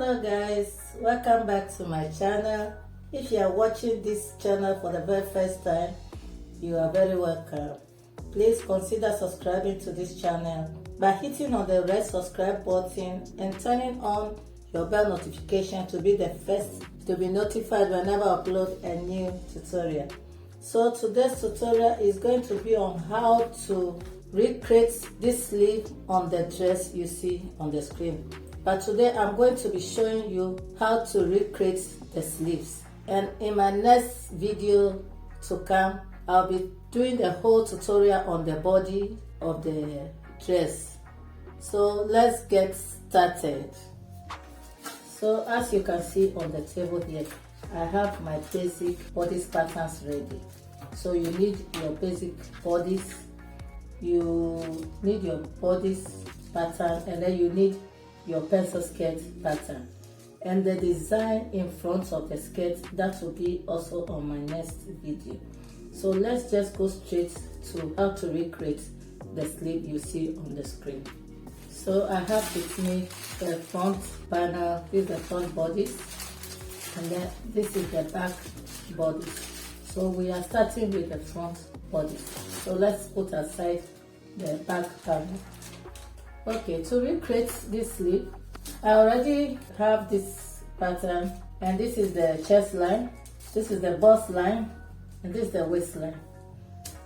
Hello guys, welcome back to my channel. If you are watching this channel for the very first time, you are very welcome. Please consider subscribing to this channel by hitting on the red subscribe button and turning on your bell notification to be the first to be notified whenever I upload a new tutorial. So today's tutorial is going to be on how to recreate this sleeve on the dress you see on the screen. But today I'm going to be showing you how to recreate the sleeves. And in my next video to come, I'll be doing the whole tutorial on the body of the dress. So let's get started. So as you can see on the table here, I have my basic bodice patterns ready. So you need your basic bodice, you need your bodice pattern, and then you need your pencil skirt pattern. And the design in front of the skirt, that will be also on my next video. So let's just go straight to how to recreate the sleeve you see on the screen. So I have with me the front panel, this is the front bodice, and then this is the back bodice. So we are starting with the front bodice. So let's put aside the back panel. Okay, to recreate this sleeve, I already have this pattern, and this is the chest line, this is the bust line, and this is the waistline.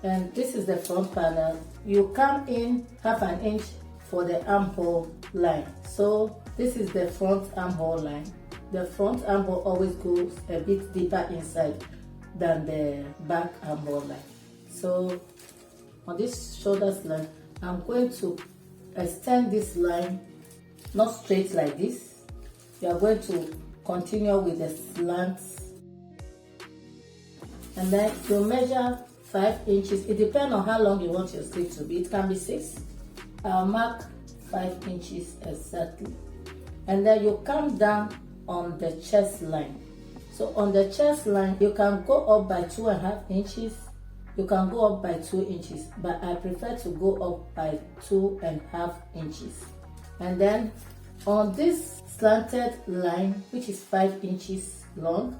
And this is the front panel. You come in half an inch for the armhole line. So this is the front armhole line. The front armhole always goes a bit deeper inside than the back armhole line. So on this shoulders line, I'm going to extend this line, not straight like this. You are going to continue with the slants, and then you measure 5 inches. It depends on how long you want your sleeve to be. It can be 6. I'll mark 5 inches exactly, and then you come down on the chest line. So on the chest line, you can go up by 2.5 inches. You can go up by 2 inches, but I prefer to go up by 2.5 inches. And then on this slanted line, which is 5 inches long,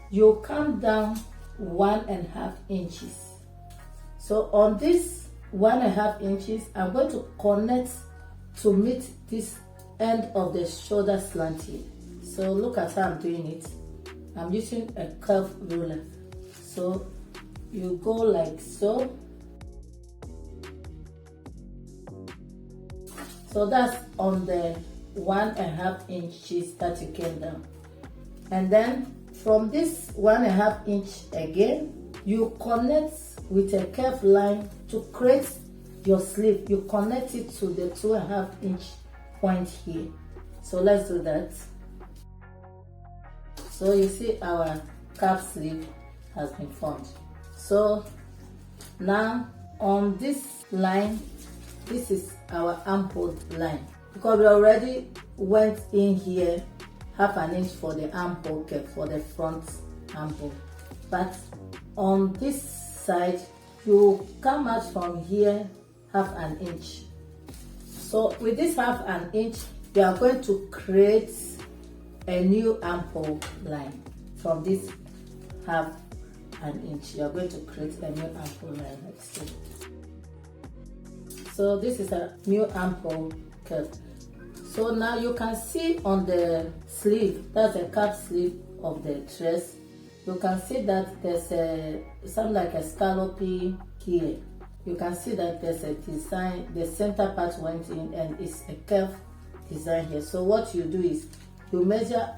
you come down 1.5 inches. So on this 1.5 inches, I'm going to connect to meet this end of the shoulder slant here. So look at how I'm doing it. I'm using a curve ruler. So you go like so. So that's on the 1.5 inches that you came down. And then from this 1.5 inch again, you connect with a curved line to create your sleeve. You connect it to the 2.5 inch point here. So let's do that. So you see our calf sleeve has been formed. So now on this line, this is our armhole line, because we already went in here half an inch for the armhole curve for the front armhole. But on this side, you come out from here half an inch. So with this half an inch, we are going to create a new armhole line. From this half an inch, you are going to create a new armhole line like so. So this is a new armhole curve. So now you can see on the sleeve, that's the cap sleeve of the dress, you can see that there's something like a scallopy here. You can see that there's a design, the center part went in, and it's a curve design here. So what you do is you measure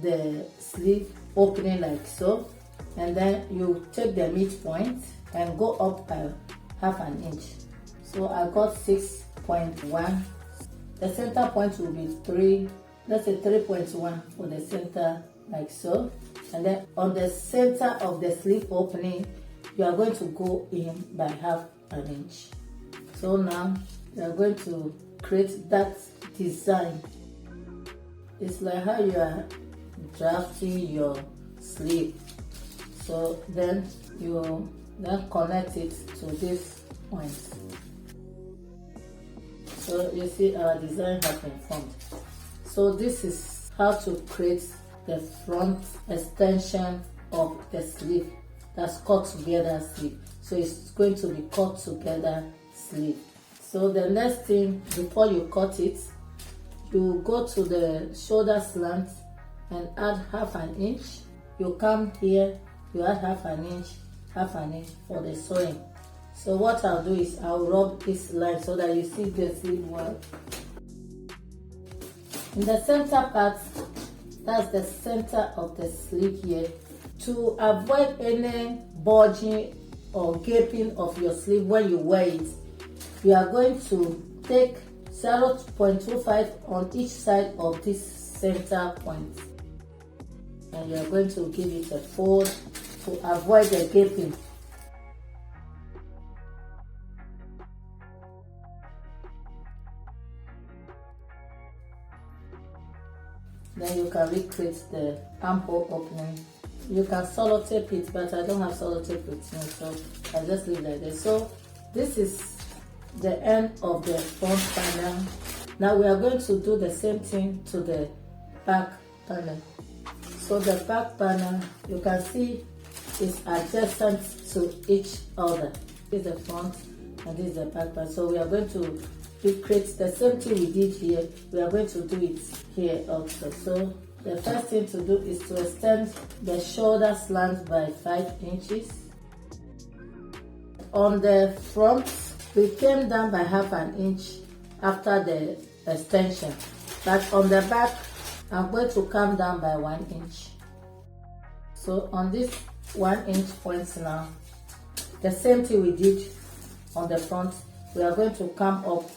the sleeve opening like so, and then you take the midpoint and go up by half an inch. So I got 6.1. The center point will be 3, let's say 3.1 for the center like so. And then on the center of the sleeve opening, you are going to go in by half an inch. So now you are going to create that design. It's like how you are drafting your sleeve. So then you then connect it to this point. So you see our design has been formed. So this is how to create the front extension of the sleeve. That's cut together sleeve. So it's going to be cut together sleeve. So the next thing, before you cut it, you go to the shoulder slant and add half an inch. You come here, you add half an inch for the sewing. So what I'll do is I'll rub this line so that you see the sleeve well. In the center part, that's the center of the sleeve here. To avoid any bulging or gaping of your sleeve when you wear it, you are going to take 0.25 on each side of this center point. And you are going to give it a fold to avoid the gaping. Then you can recreate the armhole opening. You can sellotape it, but I don't have sellotape with me, so I just leave it like this. So this is the end of the front panel. Now we are going to do the same thing to the back panel. So the back panel, you can see, is adjacent to each other. This is the front and this is the back panel. So we are going to recreate the same thing we did here. We are going to do it here also. So the first thing to do is to extend the shoulder slant by 5 inches. On the front, we came down by half an inch after the extension, but on the back, I'm going to come down by 1 inch. So on this 1 inch point now, the same thing we did on the front, we are going to come up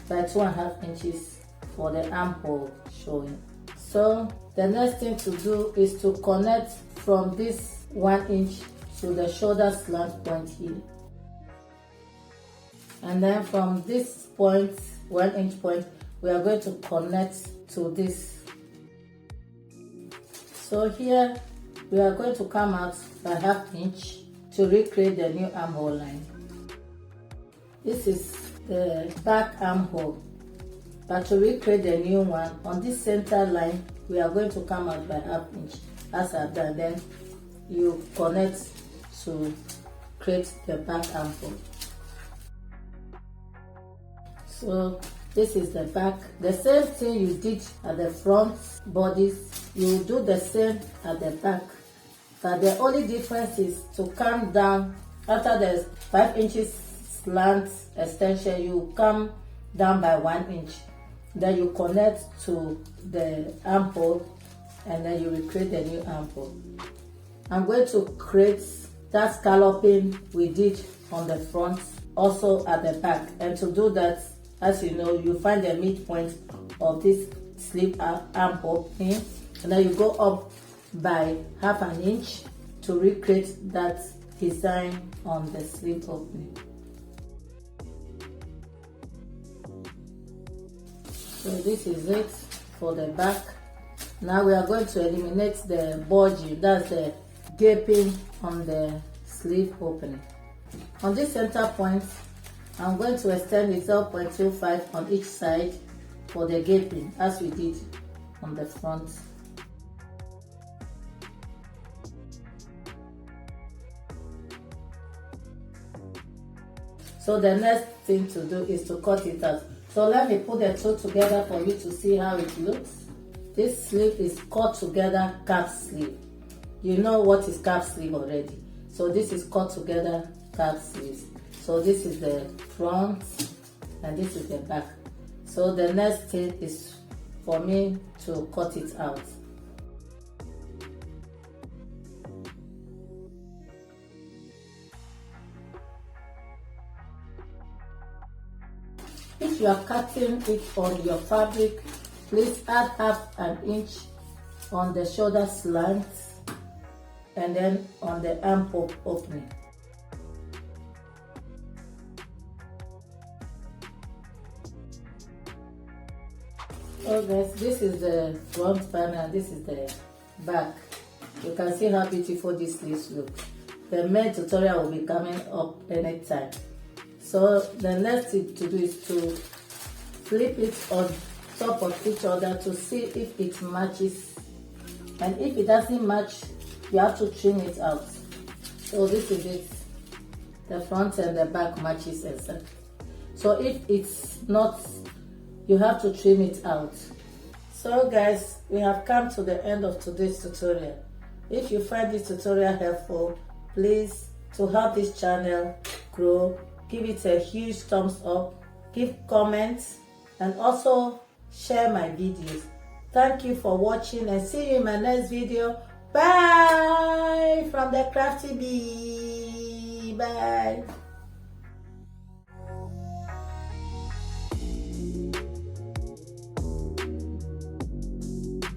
by 2.5 inches for the armhole showing. So the next thing to do is to connect from this 1 inch to the shoulder slant point here. And then from this point, 1 inch point, we are going to connect to this. So here we are going to come out by half inch to recreate the new armhole line. This is the back armhole, but to recreate the new one, on this center line, we are going to come out by half inch as I've done. Then you connect to create the back armhole. So this is the back. The same thing you did at the front bodies, you do the same at the back. But the only difference is to come down after the 5 inches slant extension, you come down by 1 inch. Then you connect to the armhole and then you recreate the new armhole. I'm going to create that scalloping we did on the front also at the back. And to do that, as you know, you find the midpoint of this sleeve armhole in, and then you go up by half an inch to recreate that design on the sleeve opening. So this is it for the back. Now we are going to eliminate the bulging, that's the gaping on the sleeve opening. On this center point, I'm going to extend it 0.25 on each side for the gaping as we did on the front. So the next thing to do is to cut it out. So let me put the two together for you to see how it looks. This sleeve is cut together cap sleeve. You know what is cap sleeve already. So this is cut together cap sleeves. So this is the front and this is the back. So the next thing is for me to cut it out. If you are cutting it on your fabric, please add half an inch on the shoulder slant and then on the armhole opening. So guys, this is the front panel, this is the back. You can see how beautiful this sleeves look. The main tutorial will be coming up anytime. So the next thing to do is to flip it on top of each other to see if it matches, and if it doesn't match, you have to trim it out. So this is it. The front and the back matches exactly. So if it's not, you have to trim it out. So guys, we have come to the end of today's tutorial. If you find this tutorial helpful, please, to help this channel grow, give it a huge thumbs up, give comments, and also share my videos. Thank you for watching, and see you in my next video. Bye from the Crafty Bee. Bye.